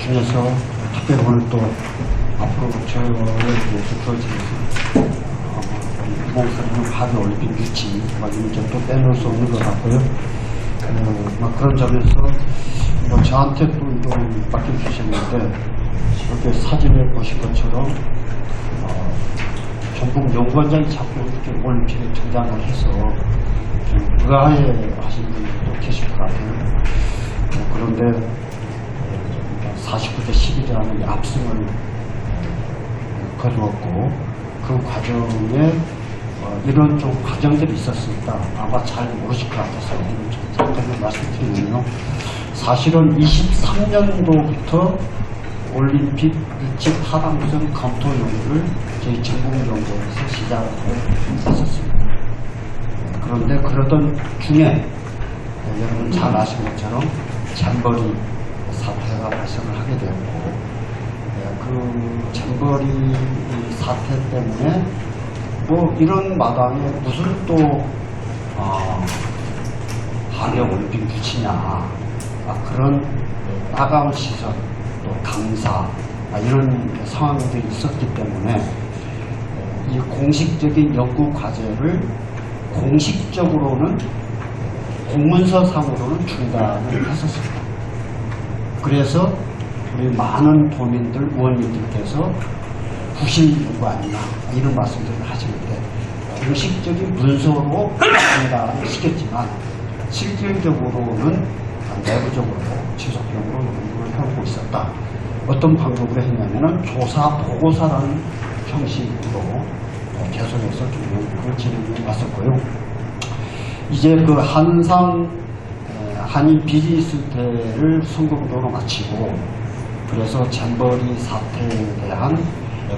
중에서 특별히 오늘 또 앞으로 저에 대해서 주어지면서 이봉사는 하계 올림픽 유치 이런 또 빼놓을 수 없는 것 같고요. 그런 점에서 저한테 또 이걸 맡겨주셨는데 이렇게 사진을 보신 것처럼 전국 연구원장이 자꾸 이렇게 올림픽에 등장을 해서 좀 의아해 하시는 분들도 계실 것 같아요. 그런데 49대 11이라는 압승을 거두었고 그 과정에 이런 좀 과정들이 있었습니다. 아마 잘 모르실 것 같아서 좀 잠깐 말씀드리면요. 사실은 23년도부터 올림픽 유치 타당성 검토 연구를 저희 전국연구원에서 시작을 했었습니다. 그런데 그러던 중에 여러분 잘 아시는 것처럼 잠버리 사태가 발생을 하게 되었고 그 잠버리 사태 때문에 뭐 이런 마당에 무슨 또 하계 올림픽 유치냐 그런 따가운 시선 또 강사 이런 상황들이 있었기 때문에 이 공식적인 연구 과제를 공식적으로는 공문서상으로는 중단을 했었습니다. 그래서 우리 많은 도민들, 의원님들께서 부실 연구 아니냐 이런 말씀들을 하시는데 공식적인 문서로 중단을 시켰지만 실질적으로는 내부적으로 지속적으로 연구를 해오고 있었다. 어떤 방법으로 했냐면은 조사 보고서라는 형식으로 계속해서 좀 연구를 진행해 왔었고요. 이제 그 한인 비즈니스 대회를 성공적으로 마치고 그래서 잠버리 사태에 대한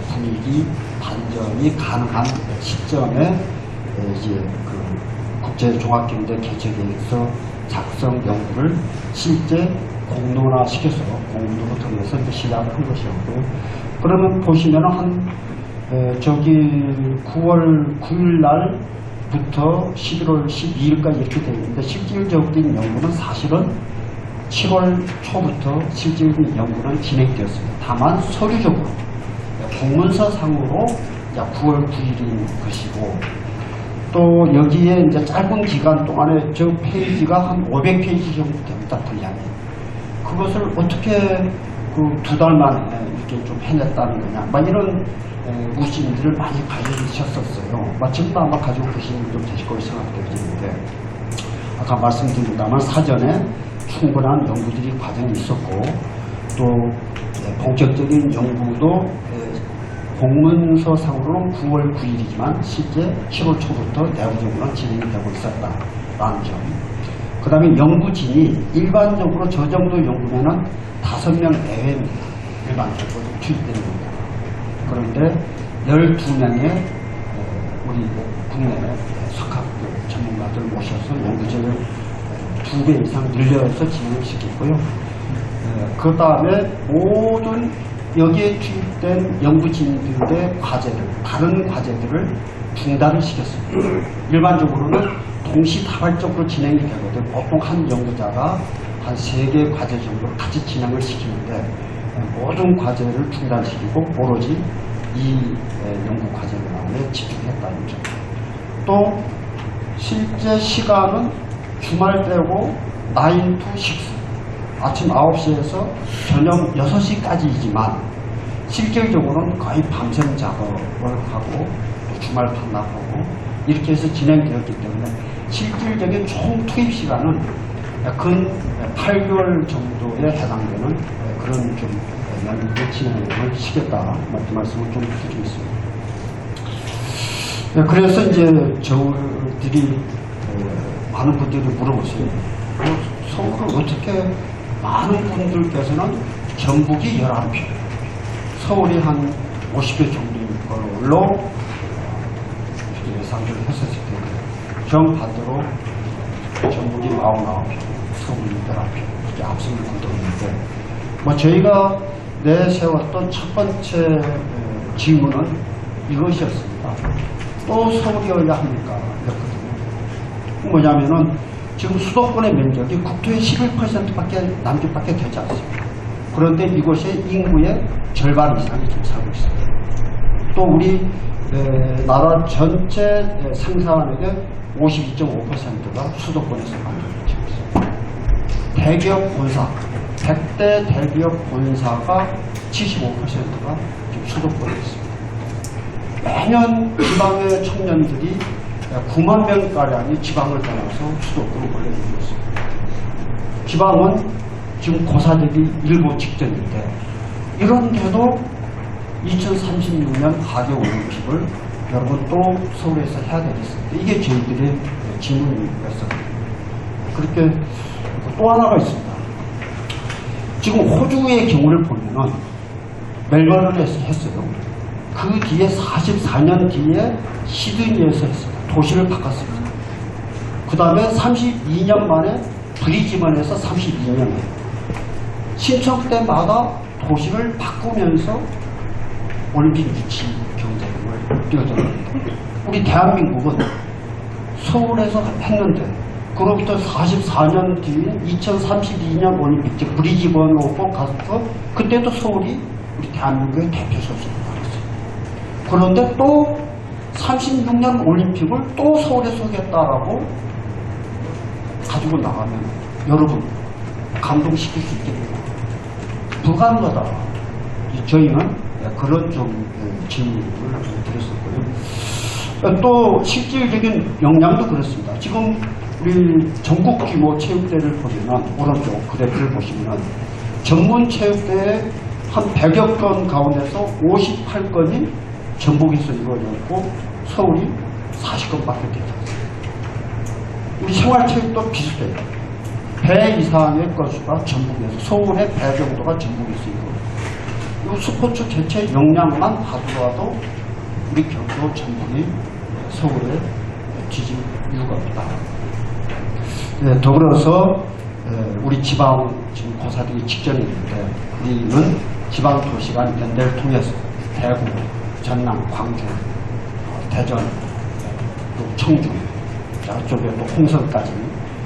분위기 반전이 가능한 시점에 이제 그 국제종합경제 개최계획서 작성 연구를 실제 공론화 시켜서 공론을 통해서 이제 시작을 한 것이었고요. 그러면 보시면은 저기 9월 9일 날부터 11월 12일까지 이렇게 되어 있는데 실질적인 연구는 사실은 7월 초부터 실질적인 연구는 진행되었습니다. 다만 서류적으로 공문서상으로 9월 9일인 것이고 또 여기에 이제 짧은 기간 동안에 저 페이지가 한 500페이지 정도 됩니다. 분량이. 그것을 어떻게 그 2달 만에 이렇게 좀 해냈다는 거냐. 막 이런 의심들을 많이 가지셨었어요. 지금도 아마 가지고 계시는 분도 계실 거라고 생각되는데 아까 말씀드린다면 사전에 충분한 연구들이 과정이 있었고 또 본격적인 연구도 공문서상으로는 9월 9일이지만 실제 7월 초부터 내부적으로는 진행이 되고 있었다라는 점. 그 다음에 연구진이 일반적으로 저 정도 연구면은 5명 내외입니다. 일반적으로 투입되는 겁니다. 그런데 12명의 우리 국내 석학들 전문가들 모셔서 연구진을 2배 이상 늘려서 진행을 시켰고요. 그 다음에 모든 여기에 투입된 연구진들의 과제들, 다른 과제들을 중단을 시켰습니다. 일반적으로는 동시다발적으로 진행이 되거든요. 보통 한 연구자가 한 3개 과제 정도를 같이 진행을 시키는데 모든 과제를 중단시키고 오로지 이 연구 과제만에 집중했다는 점. 또 실제 시간은 주말 빼고 9 to 6 아침 9시에서 저녁 6시까지이지만 실질적으로는 거의 밤샘 작업을 하고 주말 반납하고 이렇게 해서 진행되었기 때문에 실질적인 총 투입 시간은 근 8개월 정도에 해당되는 그런 좀 연구 진행을 시켰다. 그 말씀을 좀 드리겠습니다. 그래서 이제 저들이 많은 분들이 물어보세요. 서울을 어떻게 많은 분들께서는 전북이 11표, 서울이 한 50표 정도인 걸로 예상을 했었을 텐데 정반대로 전북이 49표, 서울이 11표 이렇게 압승을 거뒀는데 저희가 내세웠던 첫 번째 질문은 이것이었습니다. 또 서울이어야 합니까? 이랬거든요. 뭐냐면은 지금 수도권의 면적이 국토의 11%밖에 남짓밖에 되지 않습니다. 그런데 이곳에 인구의 절반 이상이 지금 살고 있습니다. 또 우리 나라 전체 생산액의 52.5%가 수도권에서 만들어지고 있습니다. 대기업 본사, 100대 대기업 본사가 75%가 지금 수도권에 있습니다. 매년 지방의 청년들이 9만 명가량이 지방을 떠나서 수도권을 몰려들고 있습니다. 지방은 지금 고사되기 일보 직전인데, 이런데도 2036년 하계올림픽을 여러분 또 서울에서 해야 되겠습니다. 이게 저희들의 질문이었습니다. 그렇게 또 하나가 있습니다. 지금 호주의 경우를 보면은 멜버른에서 했어요. 그 뒤에 44년 뒤에 시드니에서 했어요. 도시를 바꿨습니다. 그 다음에 32년 만에 브리즈번에서 32년 신청 때마다 도시를 바꾸면서 올림픽 유치 경쟁을 뛰어들었습니다. 우리 대한민국은 서울에서 했는데, 그로부터 44년 뒤인 2032년 올림픽, 즉 브리즈번 오고 가서 그때도 서울이 우리 대한민국의 대표 소식을 받았어요. 그런데 또 36년 올림픽을 또 서울에서 하겠다라고 가지고 나가면 여러분 감동시킬 수 있겠네요. 불가능하다. 저희는 그런 좀 질문을 드렸었고요. 또 실질적인 역량도 그렇습니다. 지금 우리 전국 규모 체육대회를 보면 오른쪽 그래프를 보시면 전문 체육대회 한 100여 건 가운데서 58건이 전북에서 이루어졌고 서울이 40건밖에 되지 않습니다. 우리 생활체육도 비슷해요. 배 이상의 건수가 전북에서, 서울의 배 정도가 전북에서 이루어져요. 이 스포츠 개최 역량만 하더라도 우리 경기도 전북이 서울에 뒤질 이유가 없다. 네, 더불어서 우리 지방 지금 고사되기 직전에 있는데, 우리는 지방 도시 간 연대를 통해서 대구, 전남, 광주, 대전, 또 청주, 저쪽에 또 홍성까지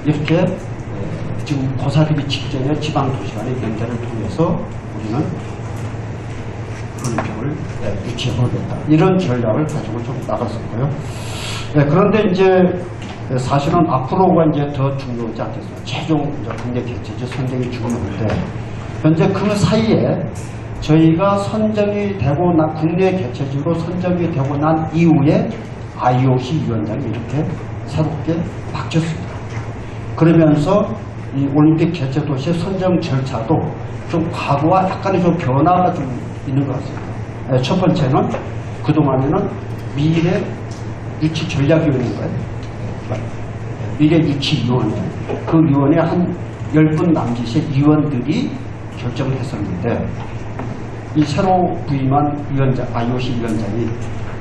이렇게 지금 고사되기 직전에 지방 도시 간의 연대를 통해서 우리는 올림픽을 유치해보겠다. 이런 전략을 가지고 좀 나갔었고요. 그런데 이제 사실은 앞으로가 이제 더 중요하지 않겠습니까? 최종 국내 개최지 선정이 중요한데, 현재 그 사이에 저희가 선정이 되고 난, 국내 개최지로 선정이 되고 난 이후에 IOC 위원장이 이렇게 새롭게 바뀌었습니다. 그러면서 이 올림픽 개최 도시의 선정 절차도 좀 과거와 약간의 좀 변화가 좀 있는 것 같습니다. 첫 번째는 그동안에는 미래 유치 전략위원회인가요? 미래 유치위원회, 그 위원회 한 10분 남짓의 위원들이 결정을 했었는데, 이 새로 부임한 위원장, IOC 위원장이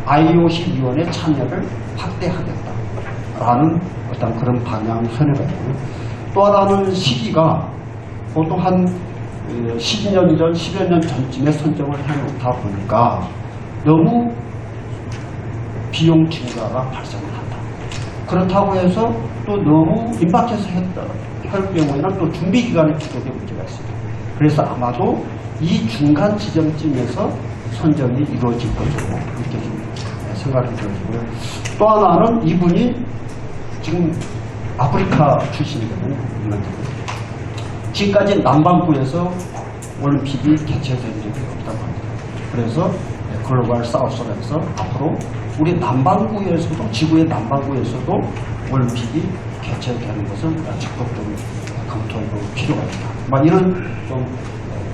IOC 위원회 참여를 확대하겠다라는 어떤 그런 방향을 선회했고요. 또 하나는 시기가 보통 한 10년 전, 10여 년 전쯤에 선정을 해놓다 보니까 너무 비용 증가가 발생을 한다. 그렇다고 해서 또 너무 임박해서 할 경우에는 또 준비 기간의 부족에 문제가 있습니다. 그래서 아마도 이 중간 지점쯤에서 선정이 이루어질 것으로 이렇게 좀 생각이 들어지고요. 또 하나는 이분이 지금 아프리카 출신이거든요. 지금까지 남반구에서 올림픽이 개최된 적이 없다고 합니다. 그래서 글로벌 사우스에서 앞으로 우리 남반구에서도, 지구의 남반구에서도 올림픽이 개최되는 것을 적극적으로 검토해볼 필요가 있다. 막 이런 좀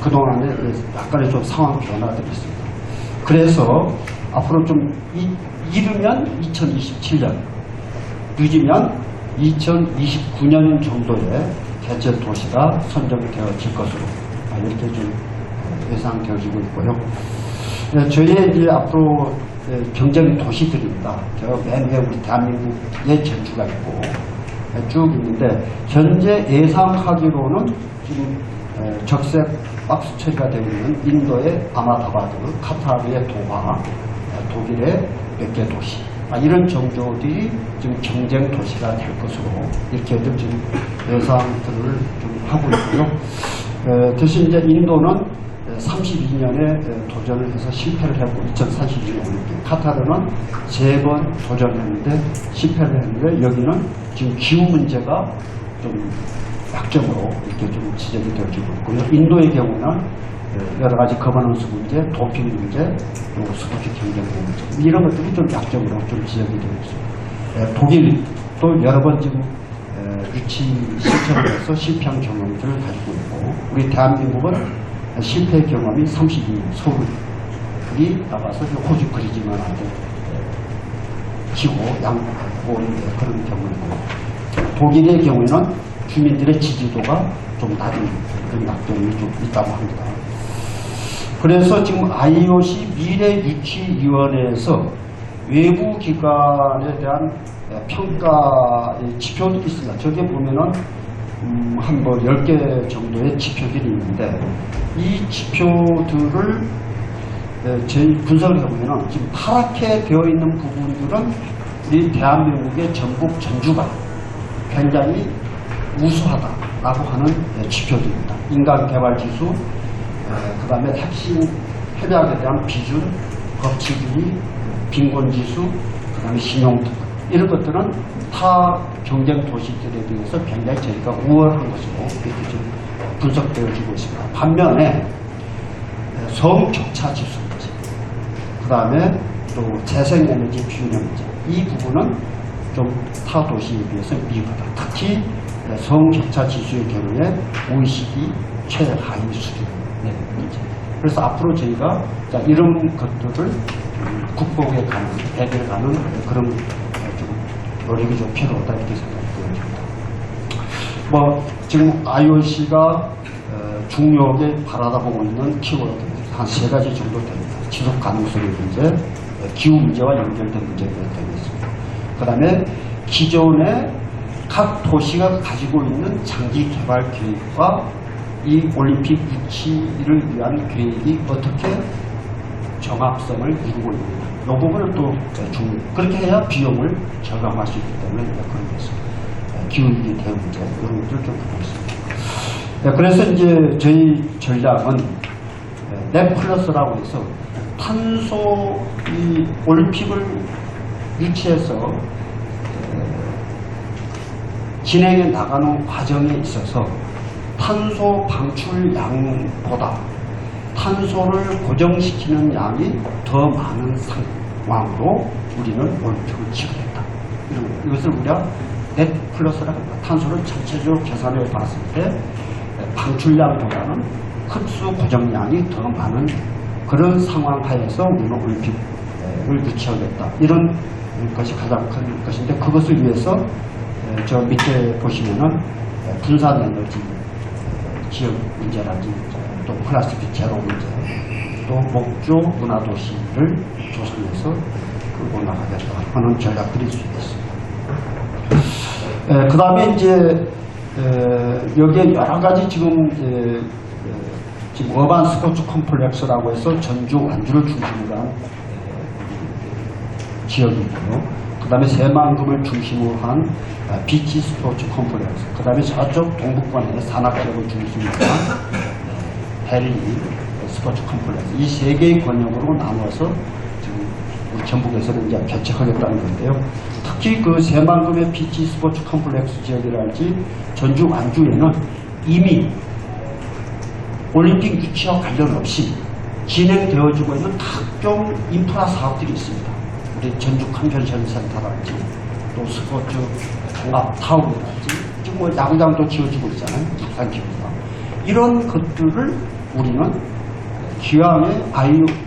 그동안에 약간의 좀 상황 변화들이 있습니다. 그래서 앞으로 좀 이르면 2027년, 늦으면 2029년 정도에 개최 도시가 선정이 되어질 것으로 이렇게 좀 예상되어지고 있고요. 저희의 이제 앞으로 경쟁 도시들입니다. 맨 위에 우리 대한민국의 전주가 있고 쭉 있는데, 현재 예상하기로는 지금 적색 박스 처리가 되고 있는 인도의 아마다바드, 카타르의 도하, 독일의 몇 개 도시, 이런 정도들이 지금 경쟁 도시가 될 것으로 이렇게들 지금 예상들을 좀 하고 있고요. 대신 이제 인도는 32년에 도전을 해서 실패를 했고 2032년 올림픽, 카타르는 3번 도전했는데 실패를 했는데 여기는 지금 기후 문제가 좀 약점으로 이렇게 좀 지적이 되어지고 있고요. 인도의 경우는 여러 가지 거버넌스 문제, 도핑 문제, 또 스포츠 경쟁 문제 이런 것들이 좀 약점으로 좀 지적이 되어 있습니다. 독일도 여러 번 지금 유치 실천을 해서 실패한 경험들을 가지고 있고 우리 대한민국은 실패 경험이 32년 서울이 나가서 호주 그리지만 않고 지고 양보하고 그런 경우이고 독일의 경우에는 주민들의 지지도가 좀 낮은 그런 약점이 좀 있다고 합니다. 그래서 지금 IOC 미래유치위원회에서 외부 기관에 대한 평가의 지표들이 있습니다. 저게 보면은 한 10개 정도의 지표들이 있는데 이 지표들을 저희 분석을 해보면 지금 타락해 되어 있는 부분들은 우리 대한민국의 전북 전주가 굉장히 우수하다라고 하는 지표들입니다. 인간개발지수, 그 다음에 핵심 협약에 대한 비준, 법치주의, 빈곤지수, 그 다음에 신용등급 이런 것들은 타 경쟁 도시들에 비해서 굉장히 저희가 우월한 것으로 이렇게 좀 분석되어지고 있습니다. 반면에 성격차 지수 문제, 그 다음에 또 재생에너지 비율의 문제, 이 부분은 좀 타 도시에 비해서 미흡하다. 특히 성격차 지수의 경우에 OECD 최하위 수준의 문제. 그래서 앞으로 저희가 이런 것들을 극복해 가는, 해결해 가는 그런 좀 노력이 좀 필요하다 이렇게 생각되어집니다. 지금 IOC가 중요하게 바라다보고 있는 키워드 한 3가지 정도 됩니다. 지속 가능성의 문제, 기후 문제와 연결된 문제가 되겠습니다. 그 다음에 기존의 각 도시가 가지고 있는 장기 개발 계획과 이 올림픽 유치를 위한 계획이 어떻게 정합성을 이루고 있느냐. 이 부분은 또 그렇게 해야 비용을 절감할 수 있기 때문에 그런 것입니다. 기후위기 대응 문제 이런 것들을 좀 보고 있습니다. 그래서 이제 저희 전략은 넷플러스라고 해서 탄소 이 올림픽을 유치해서 진행해 나가는 과정에 있어서 탄소 방출량보다 탄소를 고정시키는 양이 더 많은 상황으로 우리는 올림픽을 치르겠다. 이것을 우리가 넷 플러스라고 합니다. 탄소를 전체적으로 계산해 봤을 때 방출량보다는 흡수 고정량이 더 많은 그런 상황 하에서 우리는 올림픽을 유치하겠다. 이런 것이 가장 큰 것인데 그것을 위해서 저 밑에 보시면은 분산 에너지 지역 문제라든지 또 플라스틱 제로 문제 또 목조 문화도시를 조성해서 끌고 나가겠다 하는 전략들이 있습니다. 그 다음에 이제 여기에 여러 가지 지금 어반 스포츠 컴플렉스라고 해서 전주 완주를 중심으로 한 지역이고요. 그 다음에 새만금을 중심으로 한 비치 스포츠 컴플렉스, 그 다음에 저쪽 동북권에 산악지역을 중심으로 한 헬리 스포츠 컴플렉스, 이 3개의 권역으로 나눠서 지금 우리 전북에서는 이제 개척하겠다는 건데요. 특히 그 새만금의 비치 스포츠 컴플렉스 지역이랄지 전주 완주에는 이미 올림픽 유치와 관련 없이 진행되어지고 있는 각종 인프라 사업들이 있습니다. 우리 전주 컨벤션 센터랄지 또 스포츠 종합타운이랄지 지금 뭐 야구장도 지어지고 있잖아요. 부산 기구가. 이런 것들을 우리는 기왕에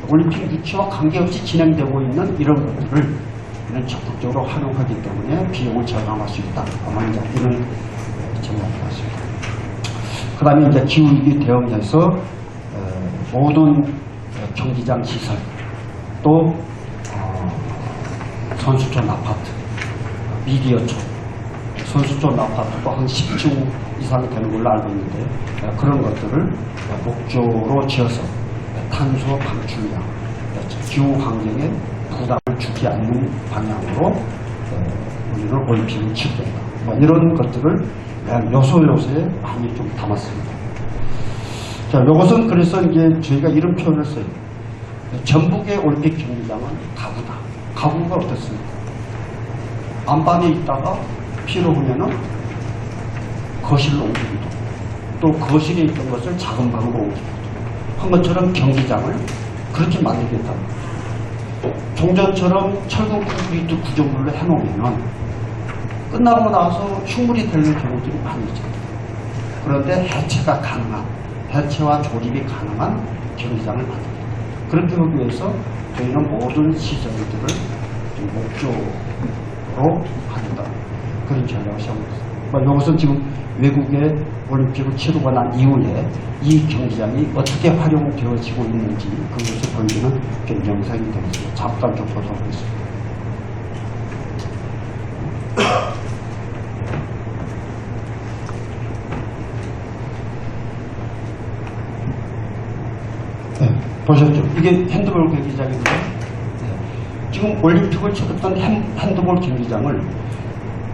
올림픽 유치와 관계없이 진행되고 있는 이런 것들을 우리는 적극적으로 활용하기 때문에 비용을 절감할 수 있다. 아마 이제 이런 전략이 같습니다. 그 다음에 이제 기후위기 대응해서 모든 경기장 시설 또 선수촌 아파트, 미디어촌, 선수촌 아파트도 한 10층 이상 되는 걸로 알고 있는데 그런 것들을 목조로 지어서 탄소 방출량, 기후 환경에 부담을 주지 않는 방향으로 우리는 올림픽을 치르겠다. 이런 것들을 요소요소에 많이 좀 담았습니다. 자, 이것은 그래서 이제 저희가 이런 표현을 써요. 전북의 올림픽 경기장은 가구다. 가구가 어떻습니까? 안방에 있다가 필요하면은 거실로 옮기기도, 또 거실에 있던 것을 작은 방으로 옮기기도 한 것처럼 경기장을 그렇게 만들겠다. 종전처럼 철근 콘크리트 구조물로 해놓으면 끝나고 나서 흉물이 되는 경우들이 많이 있죠. 그런데 해체가 가능한, 해체와 조립이 가능한 경기장을 만듭니다. 그렇게 하기 위해서 저희는 모든 시설들을 목조로 한다. 그런 전략을 세우고 있습니다. 이것은 지금 외국의 올림픽을 치르고 난 이후에 이 경기장이 어떻게 활용되어지고 있는지 그것을 보여주는 영상이 되겠습니다. 잠깐 좀 보도록 하겠습니다. 네, 보셨죠? 이게 핸드볼 경기장인데, 지금 올림픽을 치렀던 핸드볼 경기장을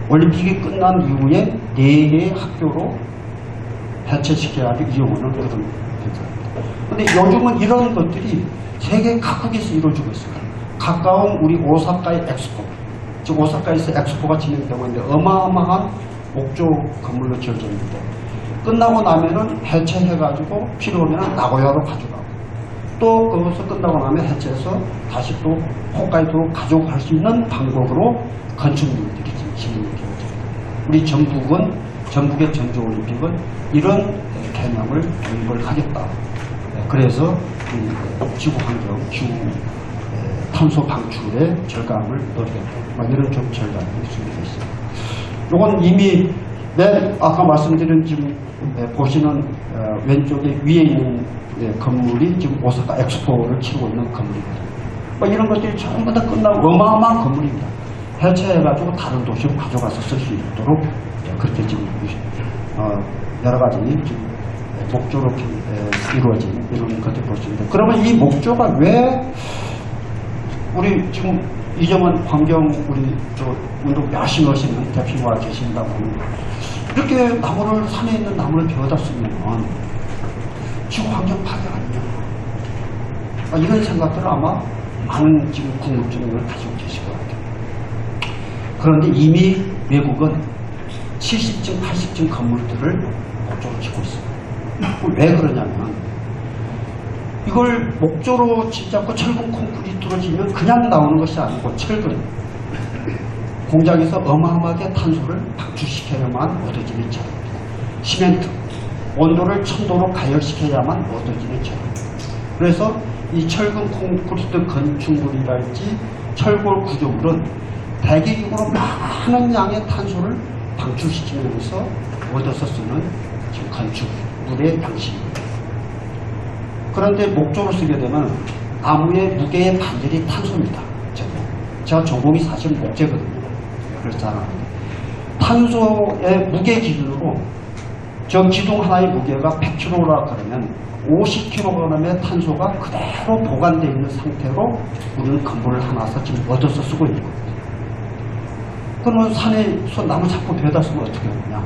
올림픽이 끝난 이후에 4개의 학교로 해체시켜야 이용하는 그런 경기장입니다. 그런데 요즘은 이런 것들이 세계 각국에서 이루어지고 있습니다. 가까운 우리 오사카의 엑스포, 즉 오사카에서 엑스포가 진행되고 있는데 어마어마한 목조 건물로 지어져 있는데 끝나고 나면은 해체해가지고 필요하면 나고야로 가져가고 또 그것을 끝나고 나면 해체해서 다시 또 홋카이도로 가져갈 수 있는 방법으로 건축물들이 지금 진행이 되어집니다. 우리 전북의 전주올림픽은 이런 개념을 도입을 하겠다. 그래서 지구환경, 기후 탄소 방출의 절감을 노리겠다. 이런 좀 절감이 준비되어 있습니다. 이건 이미 아까 말씀드린 지금 보시는 왼쪽에 위에 있는 건물이 지금 오사카 엑스포를 치르고 있는 건물입니다. 이런 것들이 전부 다 끝나고 어마어마한 건물입니다. 해체해가지고 다른 도시로 가져가서 쓸 수 있도록 그렇게 지금 여러 가지 지금 목조로 이루어진 이런 것들 볼 수 있는데, 그러면 이 목조가 왜 우리 지금 이정원 환경 우리 운동 열심히 하시는 대표가 계신다고 이렇게 나무를 산에 있는 나무를 베어다 쓰면 지구 환경 파괴 아니냐, 이런 생각들을 아마 많은 지금 궁금증을 가지고 계실 것 같아요. 그런데 이미 외국은 70층, 80층 건물들을 목조로 짓고 있습니다. 왜 그러냐면 이걸 목조로 짓지 않고 철근 콘크리트로 지면 그냥 나오는 것이 아니고 철근 공장에서 어마어마하게 탄소를 방출시켜야만 얻어지는 재료입니다. 시멘트 온도를 1000도로 가열시켜야만 얻어지는 재료입니다. 그래서 이 철근 콘크리트 건축물이랄지 철골 구조물은 대기적으로 많은 양의 탄소를 방출시키면서 얻어서 쓰는 지금 건축물의 양식입니다. 그런데 목조로 쓰게 되면 나무의 무게의 반절이 탄소입니다. 제가 전공이 사실 목재거든요. 그래서 잘 아는데 탄소의 무게 기준으로 저 기둥 하나의 무게가 100kg라 그러면 50kg의 탄소가 그대로 보관되어 있는 상태로 우리는 건물을 하나서 지금 얻어서 쓰고 있는 겁니다. 그러면 산에서 나무 자꾸 베어다 쓰면 어떻게 하느냐.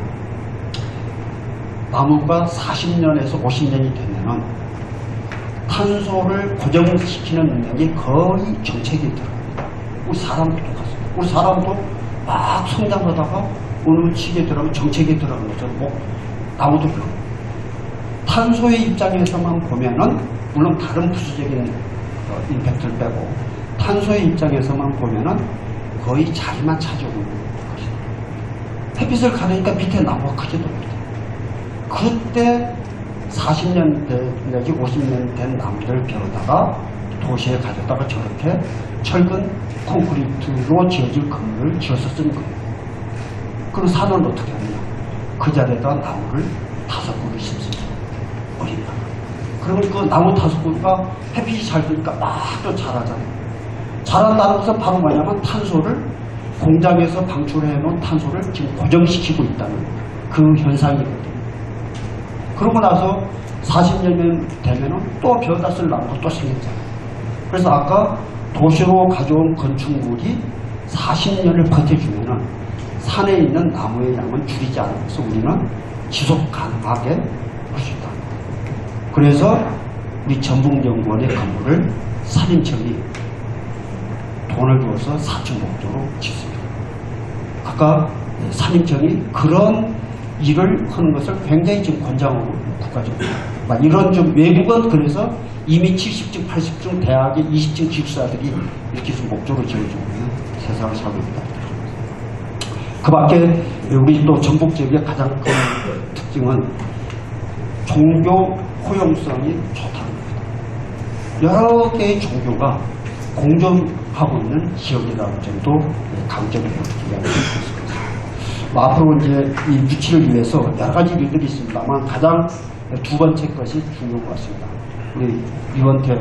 나무가 40년에서 50년이 되면은 탄소를 고정시키는 능력이 거의 정체기에 들어갑니다. 우리 사람도 똑같습니다. 우리 사람도 막 성장하다가 어느 시기에 들어가면 정체기에 들어가는 것처럼 나무도 그렇고 탄소의 입장에서만 보면은 물론 다른 부수적인 임팩트를 빼고 탄소의 입장에서만 보면은 거의 자리만 차지하고 있는 것입니다. 햇빛을 가리니까 밑에 나무가 크게 됩니다. 그때 40년 내지 50년 된 나무를 베어다가 도시에 가져다가 저렇게 철근 콘크리트로 지어질 건물을 지어서 쓰는 겁니다. 그럼 산은 어떻게 하느냐. 그 자리에다 나무를 5그루 심습니다. 어린다. 그러면 그 나무 5그루가 햇빛이 잘 드니까 막 또 자라잖아요. 자란다는 것은 바로 뭐냐면 탄소를 공장에서 방출해 놓은 탄소를 지금 고정시키고 있다는 그 현상이거든요. 그러고 나서 40년 되면은 또 베어다 쓸 나무가 또 생겼잖아요. 그래서 아까 도시로 가져온 건축물이 40년을 버텨주면은 산에 있는 나무의 양은 줄이지 않으면서 우리는 지속 가능하게 할 수 있다. 그래서 우리 전북연구원의 건물을 산인청이 돈을 주어서 사측 목적으로 짓습니다. 아까 산인청이 그런 일을 하는 것을 굉장히 지금 권장하고 국가적으로 이런 좀 외국은 그래서 이미 70층, 80층 대학의 20층 기숙사들이 이렇게 좀 목적으로 지어주고 있는 세상을 살고 있다. 그 밖에 우리 또 전북 지역의 가장 큰 특징은 종교 포용성이 좋다는 겁니다. 여러 개의 종교가 공존하고 있는 지역이라는 점도 강점을 이야기할 수 있습니다. 앞으로 이제 이 유치를 위해서 여러 가지 일들이 있습니다만 가장 두 번째 것이 중요한 것 같습니다. 우리 이원택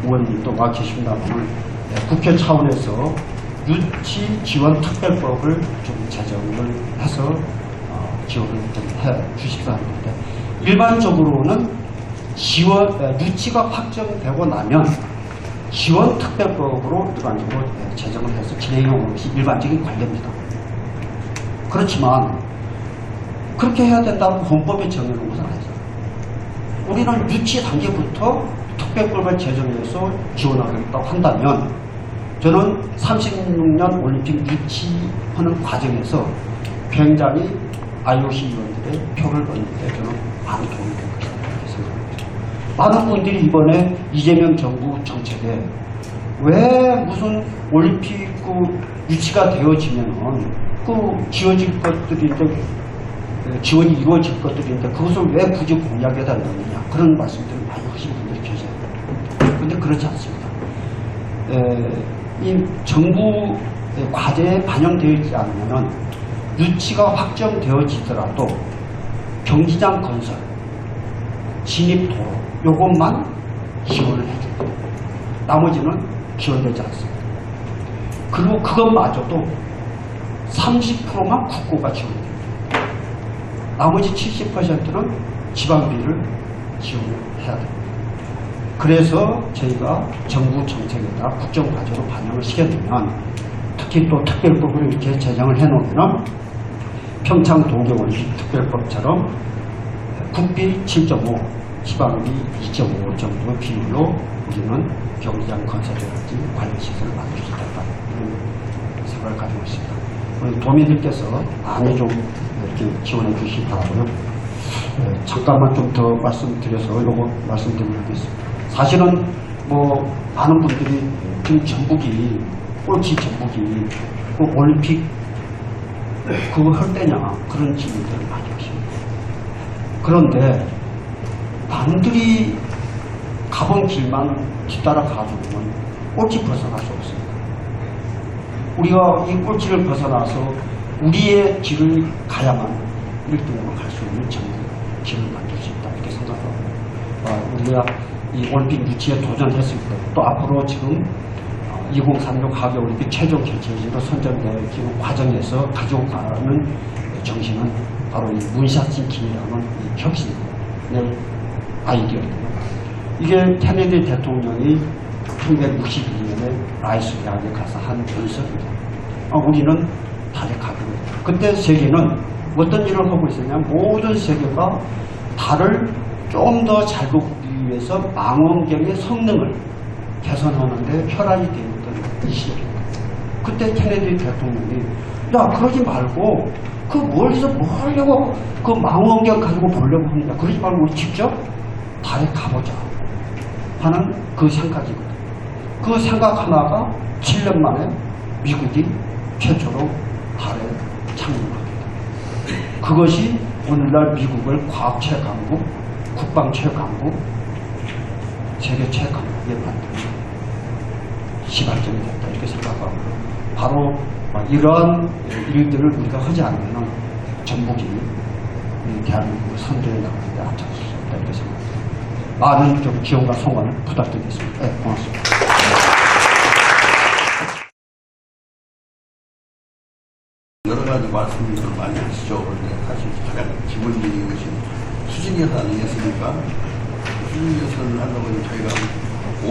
의원님도 와 계십니다만 국회 차원에서 유치 지원 특별법을 좀 제정을 해서 지원을 좀 해 주십사 하는데 일반적으로는 유치가 확정되고 나면 지원 특별법으로 일반적으로 제정을 해서 진행하는 것이 일반적인 관례입니다. 그렇지만 그렇게 해야 된다고 헌법에 정해놓은 것은 아니죠. 우리는 유치 단계부터 특별법을 제정해서 지원하겠다고 한다면 저는 36년 올림픽 유치하는 과정에서 굉장히 IOC 위원들의 표를 얻는데 저는 많은 도움이 될 것이라고 생각합니다. 많은 분들이 이번에 이재명 정부 정책에 왜 무슨 올림픽 유치가 되어지면은 지어질 것들인데 지원이 이루어질 것들인데 그것을 왜 굳이 공약에다 넣느냐 그런 말씀들을 많이 하시는 분들이 계세요. 그런데 그렇지 않습니다. 이 정부 과제에 반영되어 있지 않으면 유치가 확정되어지더라도 경기장 건설, 진입도로 요것만 지원을 해줍니다. 나머지는 지원되지 않습니다. 그리고 그것마저도 30%만 국고가 지원됩니다. 나머지 70%는 지방비를 지원을 해야 됩니다. 그래서 저희가 정부 정책에다 국정과제로 반영을 시켜두면 특히 또 특별법으로 이렇게 제정을 해놓으면 평창 동계올림픽 특별법처럼 국비 7.5, 지방비 2.5 정도의 비율로 우리는 경기장 건설이라든지 관리시설을 만들 수 있다 이런 생각을 가지고 있습니다. 우리 도민들께서 많이 좀 이렇게 지원해 주시기 바라고요. 잠깐만 좀 더 말씀드려서 요거 말씀드리도록 하겠습니다. 사실은 뭐 많은 분들이 지금 전북이 꼴찌 전북이 꼭 올림픽 그거 할 때냐 그런 질문들을 많이 하십니다. 그런데 남들이 가본 길만 뒤따라 가지고는 꼴찌 벗어날 수 없습니다. 우리가 이 꼴찌를 벗어나서 우리의 길을 가야만 1등으로 갈 수 있는 정부 길을 만들 수 있다 이렇게 생각하고 우리가 이 올림픽 유치에 도전했을 때 또 앞으로 지금 2036 하계올림픽 최종 개최지로 선정될 지금 과정에서 가지고 가는 정신은 바로 이 문샷인 길이라는 이 혁신의 아이디어입니다. 이게 케네디 대통령이 1962년에 라이스 대학에 가서 한 연설입니다. 우리는 달에 가기로 했다. 그때 세계는 어떤 일을 하고 있었냐 모든 세계가 달을 좀 더 잘 보기 위해서 망원경의 성능을 개선하는데 혈안이 되었던 이 시기입니다. 그때 케네디 대통령이 야 그러지 말고 그 멀리서 뭐 하려고 그 망원경 가지고 보려고 합니다. 그러지 말고 우리 직접 달에 가보자 하는 그 생각이거든요. 그 생각 하나가 7년 만에 미국이 최초로 달에 착륙합니다. 그것이 오늘날 미국을 과학 최강국, 국방 최강국, 세계 최강국에 만드는 시발점이 됐다 이렇게 생각하고 바로 이러한 일들을 우리가 하지 않으면 전북이 대한민국을 선도해 나가는데 앞장설 수 없다 이렇게 생각합니다. 많은 좀 지원과 성원을 부탁드리겠습니다. 네, 고맙습니다. 여러 가지 말씀을 많이 하시죠. 그런데 사실 가장 기본적인 것이 수진 예산 아니겠습니까? 수진 예산을 한다고 저희가